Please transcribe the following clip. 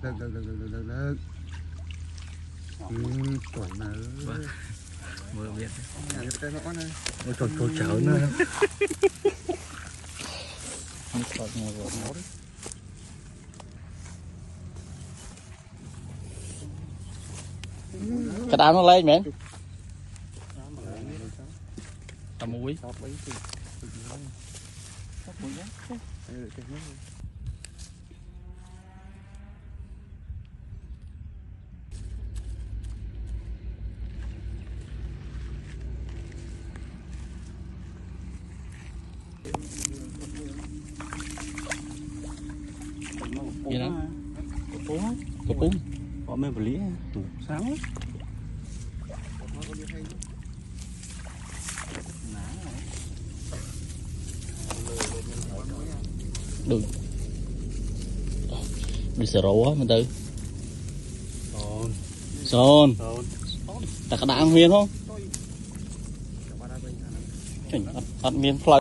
được tuổi mà mưa biết cái nó này ôi trời tôi chở nữa cái đám nó lên mẹ tầm muối gì đó cục bún có mấy vật lý sáng được đi sờ rổ á mình tư son ta có đạn miên không ăn miên phơi